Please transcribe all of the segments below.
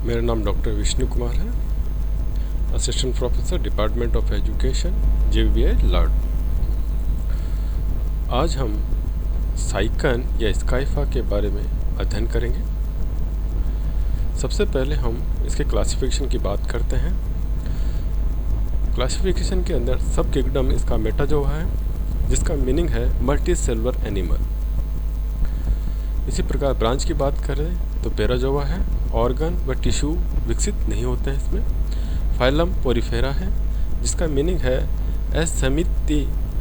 मेरा नाम डॉक्टर विष्णु कुमार है, assistant professor department of education, JVVI लाड। आज हम साइकन या स्काइफा के बारे में अध्ययन करेंगे। सबसे पहले हम इसके क्लासिफिकेशन की बात करते हैं। क्लासिफिकेशन के अंदर सब किंगडम इसका मेटाजोआ है, जिसका मीनिंग है मल्टी सेलुलर एनिमल। इसी प्रकार ब्रांच की बात करें तो पैराजोआ है, ऑर्गन व टिश्यू विकसित नहीं होते हैं इसमें। फाइलम पोरीफेरा है, जिसका मीनिंग है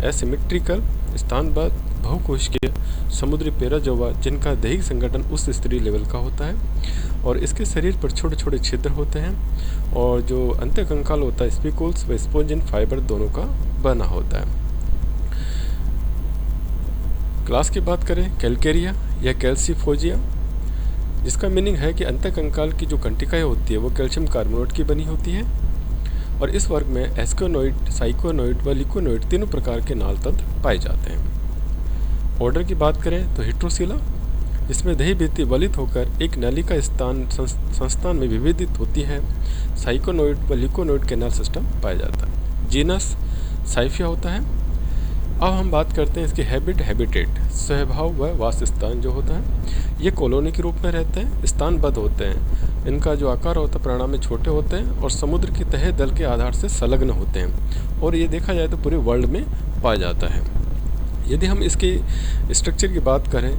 एसिमेट्रिकल स्थानबद्ध बहुकोशिकीय समुद्री पैराजोआ, जिनका दैहिक संगठन उस स्तरीय लेवल का होता है और इसके शरीर पर छोटे छोटे छिद्र होते हैं और जो अंतःकंकाल होता है स्पिकुल्स व स्पोंजिन फाइबर दोनों का बना होता है। क्लास की बात करें कैलकेरिया या कैल्सीफोजिया, जिसका मीनिंग है कि अंतःकंकाल की जो कंटिकाएँ होती है वो कैल्शियम कार्बोनेट की बनी होती है और इस वर्ग में एस्कोनोइड, साइकोनोइड व लिकोनोइड तीनों प्रकार के नाल तंत्र पाए जाते हैं। ऑर्डर की बात करें तो हिट्रोसिला, इसमें दही भित्ति वलित होकर एक नलिका संस्थान में विभेदित होती है। साइकोनोइड व लिकोनोइड कैनाल सिस्टम पाया जाता है। जीनस साइफिया होता है। अब हम बात करते हैं इसके हैबिटेट, स्वभाव व वासस्थान जो होता है। ये कॉलोनी के रूप में रहते हैं, स्थानबद्ध होते हैं। इनका जो आकार होता है परिणाम में छोटे होते हैं और समुद्र की तह दल के आधार से संलग्न होते हैं और ये देखा जाए तो पूरे वर्ल्ड में पाया जाता है। यदि हम इसके स्ट्रक्चर की बात करें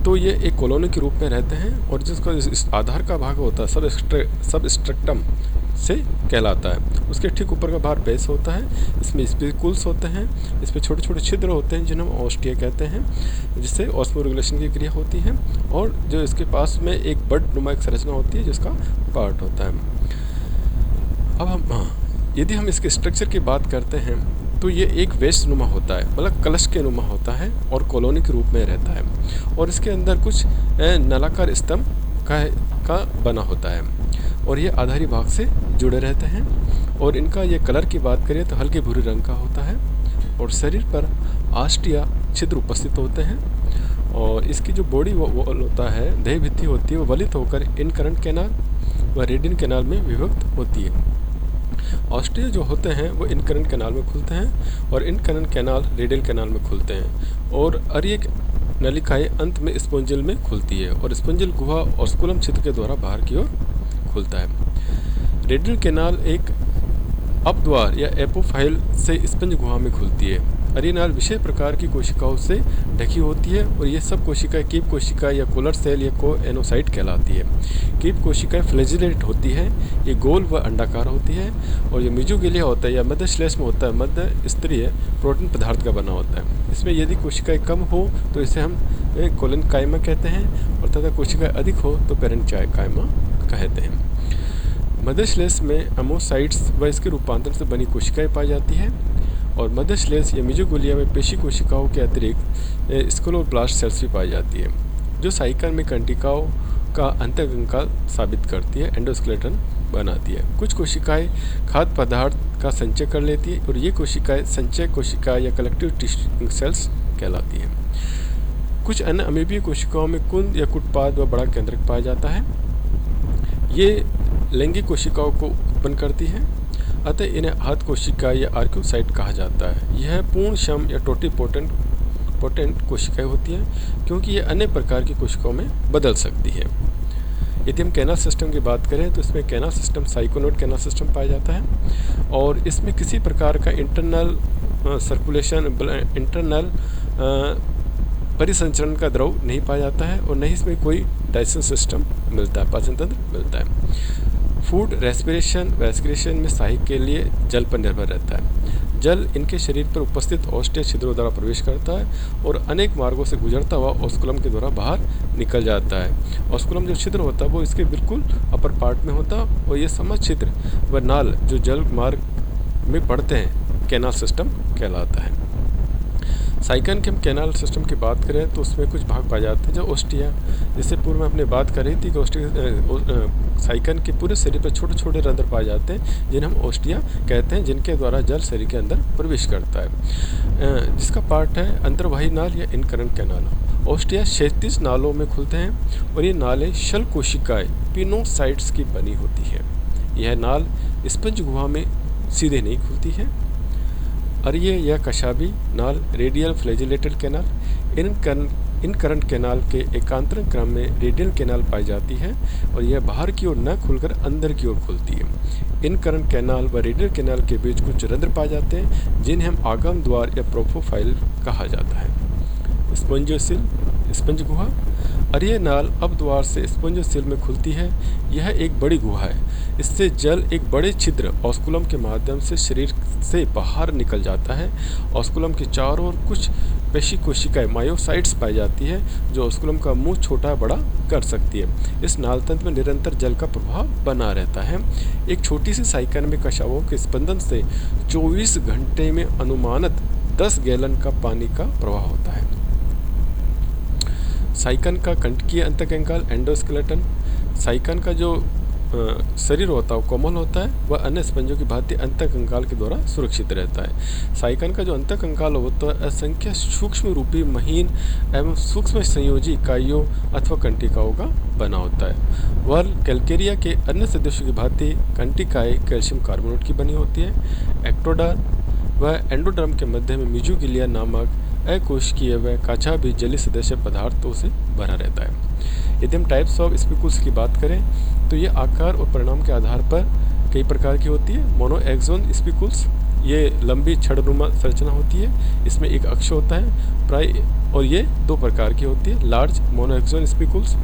तो ये एक कॉलोनी के रूप में रहते हैं और जिसका इस आधार का भाग होता है सब स्ट्रक्टम से कहलाता है। उसके ठीक ऊपर का भाग बेस होता है। इसमें स्पिकुल्स होते हैं, इसमें छोटे छोटे छिद्र होते हैं जिन्हें हम ऑस्टिया कहते हैं, जिससे ऑस्मोरेगुलेशन की क्रिया होती है और जो इसके पास में एक बड नुमा एक संरचना होती है जिसका पार्ट होता है। अब यदि हम इसके स्ट्रक्चर की बात करते हैं तो ये एक वेस्ट नुमा होता है, मतलब कलश के नुमा होता है और कॉलोनी के रूप में रहता है और इसके अंदर कुछ नलाकार स्तंभ का बना होता है और ये आधारी भाग से जुड़े रहते हैं और इनका ये कलर की बात करें तो हल्के भूरे रंग का होता है और शरीर पर आस्टिया छिद्र उपस्थित होते हैं और इसकी जो बॉडी वॉल होता है, दही भित्ति होती है, वो वलित होकर इनकरेंट कैनाल व रेडिन कैनाल में विभक्त होती है। ऑस्टिया जो होते हैं वो इनकरेंट कैनाल में खुलते हैं और इनकरेंट कैनाल रेडियल कैनाल में खुलते हैं और अरियक नलिकाएं अंत में स्पोंजिल में खुलती है और स्पोंजिल गुहा और स्कुलम छिद्र के द्वारा बाहर की ओर खुलता है। रेडियल कैनाल एक अपद्वार या एपोफाइल से स्पंज गुहा में खुलती है। अरिनाल विशेष प्रकार की कोशिकाओं से ढकी होती है और ये सब कोशिकाएं कीप कोशिका या कोलर सेल या कोएनोसाइट कहलाती है। कीप कोशिकाएं फ्लैजिलेट होती है, ये गोल व अंडाकार होती है और ये मिजोगिलिया होता है या मध्य श्लेष में होता है, मध्य स्तरीय प्रोटीन पदार्थ का बना होता है। इसमें यदि कोशिकाएं कम हो तो इसे हम कोलेनकाइमा कहते हैं और तथा कोशिकाएं अधिक हो तो पेरेन्काइमा कहते हैं। मध्य श्लेष में अमोसाइट्स व इसके रूपांतरण से बनी कोशिकाएं पाई जाती है और मध्य श्लेष या मिजोगोलिया में पेशी कोशिकाओं के अतिरिक्त स्क्लेरोब्लास्ट सेल्स भी पाई जाती है, जो साइकन में कंटिकाओं का अंतःकंकाल साबित करती है, एंडोस्केलेटन बनाती है। कुछ कोशिकाएं खाद्य पदार्थ का संचय कर लेती है और ये कोशिकाएं संचय कोशिकाएं या कलेक्टिव टिश्यू सेल्स कहलाती है। कुछ अन्य अमीबीय कोशिकाओं में कुंद या कुटपाद व बड़ा केंद्रक पाया जाता है। ये लैंगिक कोशिकाओं को उत्पन्न करती है, अतः इन्हें आहत कोशिका या आर्क्यूसाइट कहा जाता है। यह पूर्ण क्षम या टोटिपोटेंट कोशिकाएं होती हैं क्योंकि ये अन्य प्रकार की कोशिकाओं में बदल सकती है। यदि हम कैनाल सिस्टम की बात करें तो इसमें कैनाल सिस्टम साइकोनोइड कैनाल सिस्टम पाया जाता है और इसमें किसी प्रकार का इंटरनल परिसंचरण का द्रव नहीं पाया जाता है और नहीं इसमें कोई डाइजेशन सिस्टम मिलता है, पाचन तंत्र मिलता है। फूड रेस्पिरेशन व एक्सक्रीशन में सहायक के लिए जल पर निर्भर रहता है। जल इनके शरीर पर उपस्थित ऑस्टिया छिद्रों द्वारा प्रवेश करता है और अनेक मार्गों से गुजरता हुआ ऑस्कुलम के द्वारा बाहर निकल जाता है। ऑस्कुलम जो छिद्र होता है वो इसके बिल्कुल अपर पार्ट में होता है और ये समझ छिद्र व नाल जो जल मार्ग में पड़ते हैं कैनाल सिस्टम कहलाता है। साइकन के हम कैनाल सिस्टम की बात करें तो उसमें कुछ भाग पाए जाते हैं जो ऑस्टिया, जिससे पूर्व में अपने बात कर रही थी कि साइकन के पूरे शरीर पर छोटे छोटे रंध्र पाए जाते हैं जिन्हें हम ऑस्टिया कहते हैं, जिनके द्वारा जल शरीर के अंदर प्रवेश करता है, जिसका पार्ट है अंतर्वाही नाल या इनकरेंट कैनाल ओस्टिया क्षैतिज नालों में खुलते हैं और ये नालें शल कोशिकाएं पिनोसाइट्स की बनी होती है। यह नाल स्पंज गुहा में सीधे नहीं खुलती है। अरिये या कशाबी नाल radial flagellated canal in current canal के एकांतरण क्रम में रेडियल कैनाल पाई जाती है और यह बाहर की ओर न खुलकर अंदर की ओर खुलती है। इन करंट कैनाल व रेडियल कैनाल के बीच कुछ रंध्र पाए जाते हैं जिन्हें हम आगम द्वार या प्रोफोफाइल कहा जाता है। स्पंजोसिल स्पंज गुहा अरिये नाल अब द्वार से स्पंजोसिल में खुलती है। यह एक बड़ी गुहा है। इससे जल एक बड़े छिद्र ऑस्कुलम के माध्यम से शरीर से बाहर निकल जाता है। ऑस्कुलम के चारों ओर कुछ पेशी कोशिकाएं मायोसाइट्स पाई जाती है जो ऑस्कुलम का मुंह छोटा बड़ा कर सकती है। इस नाल तंत्र में निरंतर जल का प्रवाह बना रहता है। एक छोटी सी साइकन में कशावों के स्पंदन से 24 घंटे में अनुमानित 10 गैलन का पानी का प्रवाह होता है। साइकन का कंटकीय अंतकंकाल एंडोस्केलेटन साइकन का जो शरीर होता है वो कोमल होता है, वह अन्य स्पंजों की भांति अंतकंकाल के द्वारा सुरक्षित रहता है। साइकन का जो अंतकंकाल होता है असंख्य सूक्ष्म रूपी महीन एवं सूक्ष्म संयोजी इकाइयों अथवा कंटिकाओं का बना होता है। वह कैल्केरिया के अन्य सदस्यों की भांति कंटिकाएं कैल्शियम कार्बोनेट की बनी होती है। एक्टोडर्म व एंडोडर्म के मध्य में मिजुगिलिया नामक अकोशिकीय व काछा भी जलीय सदस्य पदार्थों से भरा रहता है। यदि हम टाइप्स ऑफ स्पिकुल्स की बात करें तो ये आकार और परिणाम के आधार पर कई प्रकार की होती है। मोनोएक्सोन स्पिकुल्स ये लंबी छड़नुमा संरचना होती है, इसमें एक अक्ष होता है प्राय, और ये 2 प्रकार की होती है। लार्ज मोनोएक्सोन स्पिकुल्स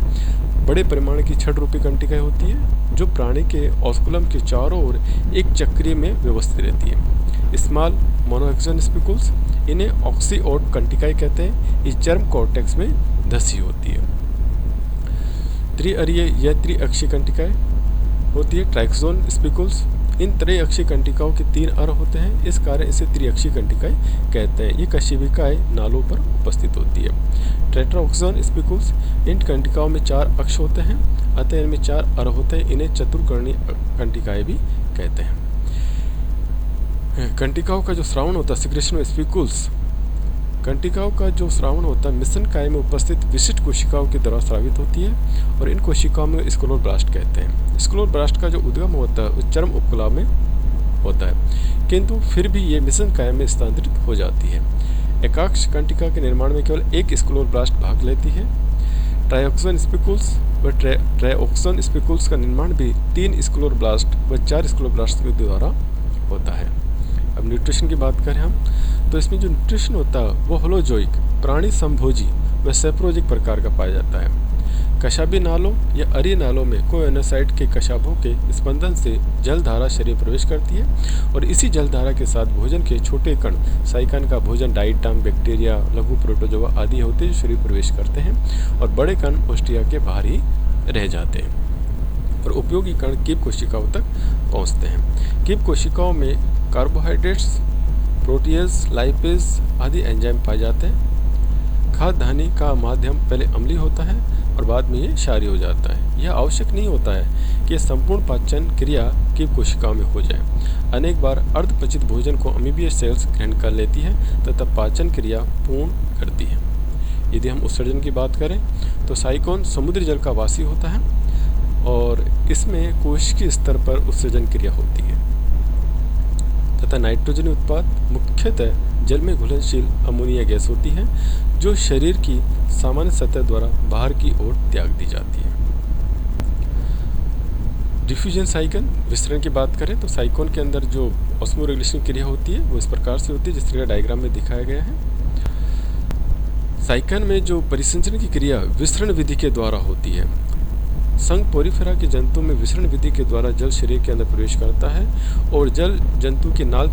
बड़े परिमाण की छड़ रूपी कंटिकाएं होती है जो प्राणी के ऑस्कुलम के चारों ओर एक चक्रीय में व्यवस्थित रहती है। स्मॉल मोनोएक्सोन स्पिकुल्स इन्हें ऑक्सीओड कंटिकाएं कहते हैं। इस चर्म कॉर्टेक्स में धसी होती है। त्रिअरीय या त्रिअक्षीय कंटिकाएं होती है। ट्राइक्सोन स्पिकुल्स इन त्रिअक्षीय कंटिकाओं के 3 अर होते हैं, इस कारण इसे त्रिअक्षीय कंटिकाएं कहते हैं। ये कशिविकाएं नालों पर उपस्थित होती है। टेट्राओक्सोन स्पिकुल्स इन कंटिकाओं में 4 अक्ष होते हैं, अतः इनमें 4 अर होते हैं। इन्हें चतुर्कर्णीय कंटिकाएं भी कहते हैं। कंटिकाओं का जो श्रावण होता है सिक्रेशन ऑफ स्पिकुल्स, कंटिकाओं का जो श्रावण होता है मिश्रण काय में उपस्थित विशिष्ट कोशिकाओं के द्वारा स्रावित होती है और इन कोशिकाओं में स्क्लोरोब्लास्ट कहते हैं। स्क्लोरोब्लास्ट का जो उद्गम होता है वो चर्म उपकला में होता है, किंतु फिर भी ये मिश्रण काय में स्थानांतरित हो जाती है। एकाक्ष कंटिका के निर्माण में केवल एक स्क्लोरोब्लास्ट भाग लेती है। ट्राइऑक्सोन स्पिकुल्स व ट्राइऑक्सोन स्पिकुल्स का निर्माण भी 3 स्क्लोरोब्लास्ट व 4 स्क्लोरोब्लास्ट के द्वारा होता है। अब न्यूट्रिशन की बात करें हम तो इसमें जो न्यूट्रिशन होता है वो होलोजोइक प्राणी संभोजी व सेप्रोजिक प्रकार का पाया जाता है। कशाबी नालों या अरी नालों में कोएनोसाइट के कशाभों के स्पंदन से जलधारा शरीर प्रवेश करती है और इसी जलधारा के साथ भोजन के छोटे कण साइकन का भोजन डाइटम बैक्टीरिया लघु प्रोटोजोआ आदि होते जो शरीर प्रवेश करते हैं और बड़े कण ओस्टिया के बाहर ही रह जाते हैं और उपयोगी कण कीप कोशिकाओं तक पहुँचते हैं। कीप कोशिकाओं में कार्बोहाइड्रेट्स प्रोटीज लाइपेज आदि एंजाइम पाए जाते हैं। खाद्य धानी का माध्यम पहले अम्लीय होता है और बाद में ये क्षारीय हो जाता है। यह आवश्यक नहीं होता है कि संपूर्ण पाचन क्रिया की कोशिकाओं में हो जाए। अनेक बार अर्धपचित भोजन को अमीबीय सेल्स ग्रहण कर लेती है तथा पाचन क्रिया पूर्ण करती है। यदि हम उत्सर्जन की बात करें तो साइकोन समुद्री जल का वासी होता है और इसमें कोशिकीय स्तर पर उत्सर्जन क्रिया होती है तथा नाइट्रोजन उत्पाद मुख्यतः जल में घुलनशील अमोनिया गैस होती है जो शरीर की सामान्य सतह द्वारा बाहर की ओर त्याग दी जाती है। डिफ्यूजन साइकन विस्तरण की बात करें तो साइकोन के अंदर जो ऑस्मोरेगुलेशन क्रिया होती है वो इस प्रकार से होती है जिस तरह डायग्राम में दिखाया गया है। साइकन में जो परिसंचरण की क्रिया विस्तरण विधि के द्वारा होती है। संघ पोरिफेरा के जंतु में विसरण विधि के द्वारा जल शरीर के अंदर प्रवेश करता है और जल जंतु के नाल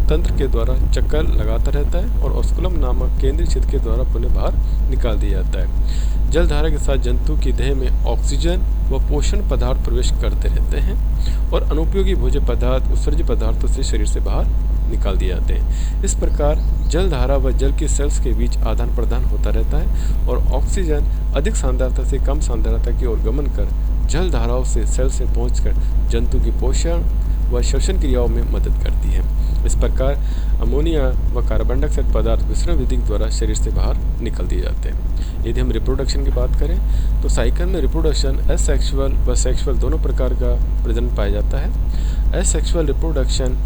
तंत्र के द्वारा चक्कर लगाता रहता है और ऑस्कुलम नामक केंद्रीय छिद्र के द्वारा पुनः बाहर निकाल दिया जाता है। जलधारा के साथ जंतु की देह में ऑक्सीजन व पोषण पदार्थ प्रवेश करते रहते हैं और अनुपयोगी भोज्य पदार्थ उत्सर्जित पदार्थों से शरीर से बाहर निकाल दिए जाते हैं। इस प्रकार जलधारा व जल के सेल्स के बीच आदान प्रदान होता रहता है और ऑक्सीजन अधिक सांद्रता से कम सांद्रता की ओर गमन कर जल धाराओं से सेल से पहुंचकर जंतु की पोषण व श्वसन क्रियाओं में मदद करती है। इस प्रकार अमोनिया व कार्बन डाइऑक्साइड पदार्थ विसरण विधि द्वारा शरीर से बाहर निकल दिए जाते हैं। यदि हम रिप्रोडक्शन की बात करें तो साइकिल में रिप्रोडक्शन एसेक्सुअल व सेक्सुअल दोनों प्रकार का प्रजनन पाया जाता है। एसेक्सुअल रिप्रोडक्शन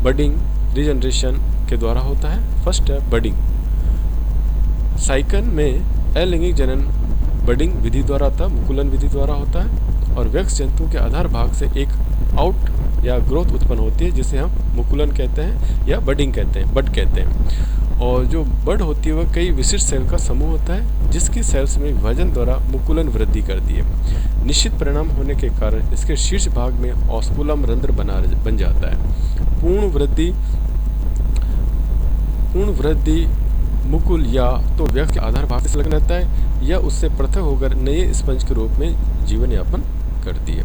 बडिंग रीजनरेशन के द्वारा होता है। फर्स्ट है बडिंग। साइकन में अलैंगिक जनन बडिंग विधि द्वारा होता है, मुकुलन विधि द्वारा होता है और वयस्क जंतु के आधार भाग से एक आउट या ग्रोथ उत्पन्न होती है जिसे हम मुकुलन कहते हैं या बडिंग कहते हैं, बड कहते हैं। और जो बड होती है वह कई विशिष्ट सेल का समूह होता है जिसकी सेल्स में विभाजन द्वारा मुकुलन वृद्धि करती है। निश्चित परिणाम होने के कारण इसके शीर्ष भाग में ऑस्कुलम रंध्र बन जाता है। पूर्ण वृद्धि मुकुल या तो वयस्क के आधार भाग से संलग्न रहता है या उससे पृथक होकर नए स्पंज के रूप में जीवन यापन करती है।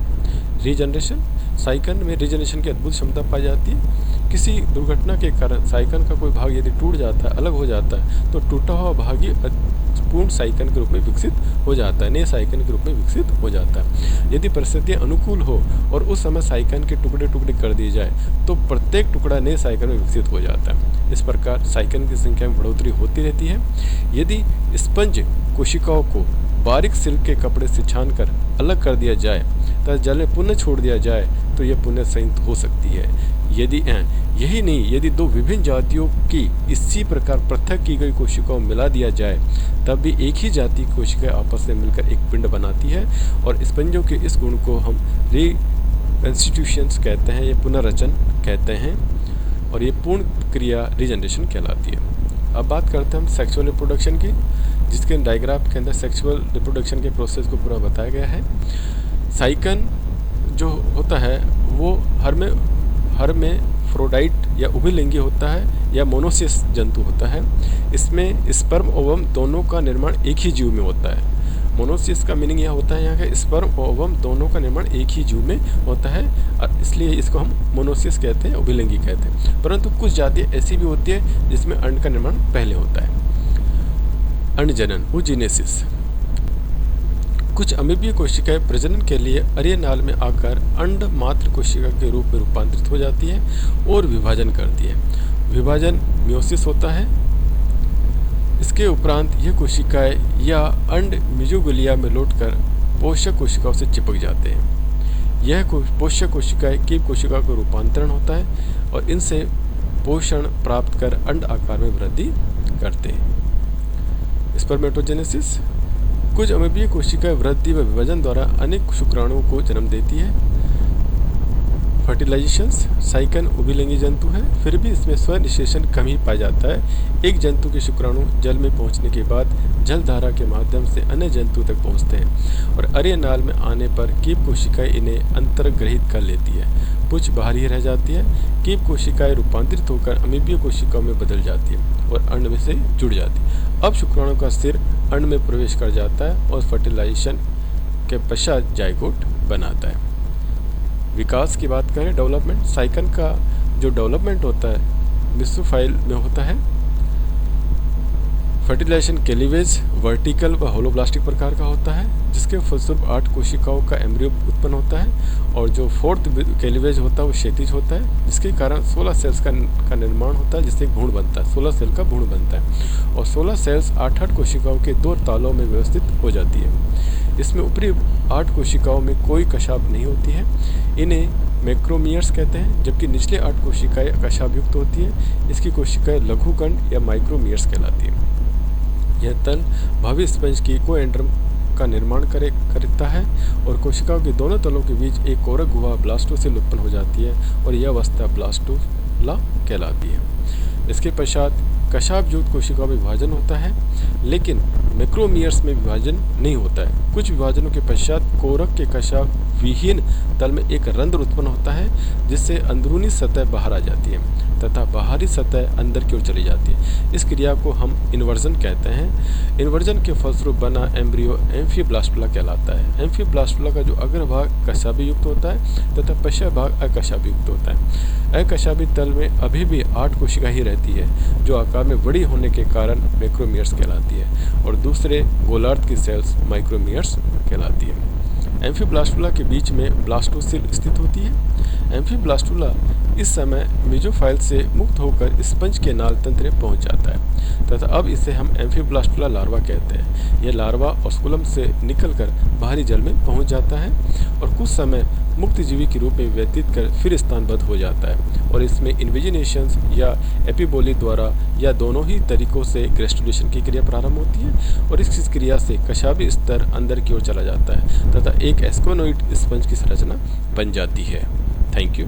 रीजनरेशन। साइकन में रीजनरेशन की अद्भुत क्षमता पाई जाती है। किसी दुर्घटना के कारण साइकन का कोई भाग यदि टूट जाता है, अलग हो जाता है, तो टूटा हुआ भाग ही पूर्ण साइकन के रूप में विकसित हो जाता है, नए साइकन के रूप में विकसित हो जाता है। यदि परिस्थितियाँ अनुकूल हो और उस समय साइकन के टुकड़े टुकड़े कर दिए जाए तो प्रत्येक टुकड़ा नए साइकन में विकसित हो जाता है। इस प्रकार साइकन की संख्या में बढ़ोतरी होती रहती है। यदि स्पंज कोशिकाओं को बारीक सिल्क के कपड़े से छानकर अलग कर दिया जाए तथा जल में पुनः छोड़ दिया जाए तो यह पुनः संयुक्त हो सकती है। यही नहीं, यदि दो विभिन्न जातियों की इसी प्रकार पृथक की गई कोशिकाओं में मिला दिया जाए तब भी एक ही जाति की कोशिकाएं आपस में मिलकर एक पिंड बनाती है और स्पंजों के इस गुण को हम रीकंस्टिट्यूशंस कहते हैं, ये पुनर्रचन कहते हैं और ये पूर्ण क्रिया रीजनरेशन कहलाती है। अब बात करते हैं हम सेक्सुअल रिप्रोडक्शन की, जिसके डायग्राम के अंदर सेक्सुअल रिप्रोडक्शन के प्रोसेस को पूरा बताया गया है। साइकन जो होता है वो हर में फ्रोडाइट या उभयलिंगी होता है या मोनोसिस जंतु होता है। इसमें स्पर्म ओवम दोनों का निर्माण एक ही जीव में होता है। मोनोसिस का मीनिंग यह होता है यहाँ का स्पर्म ओवम दोनों का निर्माण एक ही जीव में होता है और इसलिए इसको हम मोनोसिस कहते हैं, उभयलिंगी कहते हैं। परंतु कुछ जातियाँ ऐसी भी होती है जिसमें अंड का निर्माण पहले होता है। अंडजनन oogenesis। कुछ अमीबीय कोशिकाएं प्रजनन के लिए अरीय नाल में आकर अंड मात्र कोशिका के रूप में रूपांतरित हो जाती है और विभाजन करती है। विभाजन मियोसिस होता है। इसके उपरांत यह कोशिकाएं या अंड मिजोग्लिया में लौटकर पोषक कोशिकाओं से चिपक जाते हैं। यह पोषक कोशिकाएं कीप कोशिका का रूपांतरण होता है और इनसे पोषण प्राप्त कर अंड आकार में वृद्धि करते हैं। स्पर्मेटोजेनेसिस। कुछ अमीबीय कोशिकाएं वृद्धि व विभाजन द्वारा अनेक शुक्राणुओं को जन्म देती है। फर्टिलाइजेशंस। साइकन उभयलिंगी जंतु है, फिर भी इसमें स्वनिषेचन कम ही पाया जाता है। एक जंतु के शुक्राणु जल में पहुंचने के बाद जलधारा के माध्यम से अन्य जंतु तक पहुंचते हैं और अरीय नाल में आने पर कीप कोशिकाएं इन्हें अंतर्ग्रहित कर लेती है। पुंछ बाहर ही रह जाती है। कीप कोशिकाएं रूपांतरित होकर अमीबीय कोशिकाओं में बदल जाती है और अंड में से जुड़ जाती है। अब शुक्राणु का सिर अंड में प्रवेश कर जाता है और फर्टिलाइजेशन के पश्चात जाइगोट बनाता है। विकास की बात करें, डेवलपमेंट। साइकन का जो डेवलपमेंट होता है मिसोफाइल में होता है। फर्टिलाइजेशन क्लीवेज वर्टिकल व होलोब्लास्टिक प्रकार का होता है, जिसके फलस्वरूप 8 कोशिकाओं का एम्ब्रियो उत्पन्न होता है और जो फोर्थ क्लीवेज होता है वो क्षैतिज होता है, जिसके कारण 16 सेल्स का निर्माण होता है, जिससे एक भ्रूण बनता है। 16 सेल का भ्रूण बनता है और 16 सेल्स 8 कोशिकाओं के 2 तालों में व्यवस्थित हो जाती है। इसमें ऊपरी 8 कोशिकाओं में कोई कशाप नहीं होती है, इन्हें मैक्रोमियर्स कहते हैं, जबकि निचले 8 कोशिकाएं कशाप युक्त होती है। इसकी कोशिकाएं लघुकंड या माइक्रोमियर्स कहलाती हैं। यह तल भावी स्पंज की कोएंड्रम का निर्माण करता है और कोशिकाओं के दोनों तलों के बीच एक कोरक गुहा ब्लास्टोसिल उत्पन्न हो जाती है और यह अवस्था ब्लास्टोला कहलाती है। इसके पश्चात कशाप युक्त कोशिकाओं में विभाजन होता है, लेकिन मैक्रोमियर्स में विभाजन नहीं होता है। कुछ विभाजनों के पश्चात कोरक के कशाप विहीन तल में एक रंध्र उत्पन्न होता है, जिससे अंदरूनी सतह बाहर आ जाती है तथा बाहरी सतह अंदर की ओर चली जाती है। इस क्रिया को हम इन्वर्जन कहते हैं। इन्वर्जन के फलस्वरूप बना एम्ब्रियो एम्फीब्लास्टुला कहलाता है। एम्फीब्लास्टुला का जो अग्रभाग कशाभी युक्त होता है तथा पश्चात भाग अकशाभी युक्त होता है। अकशाभी तल में अभी भी 8 कोशिका ही रहती है, जो आकार में बड़ी होने के कारण मैक्रोमियर्स कहलाती है और दूसरे गोलार्ध की सेल्स माइक्रोमियर्स कहलाती है। एम्फीब्लास्टुला के बीच में ब्लास्टोसिल स्थित होती है। एम्फीब्लास्टुला इस समय मीजोफाइल से मुक्त होकर स्पंज के नाल तंत्र में पहुंच जाता है तथा अब इसे हम एम्फीब्लास्टुला लार्वा कहते हैं। यह लार्वा ऑस्कुलम से निकलकर बाहरी जल में पहुंच जाता है और कुछ समय मुक्त जीवी के रूप में व्यतीत कर फिर स्थानबद्ध हो जाता है और इसमें इन्विजिनेशंस या एपिबोली द्वारा या दोनों ही तरीकों से ग्रेस्टुलेशन की क्रिया प्रारंभ होती है और इस क्रिया से कशाभी स्तर अंदर की ओर चला जाता है तथा एक एस्कोनोइड स्पंज की संरचना बन जाती है। Thank you.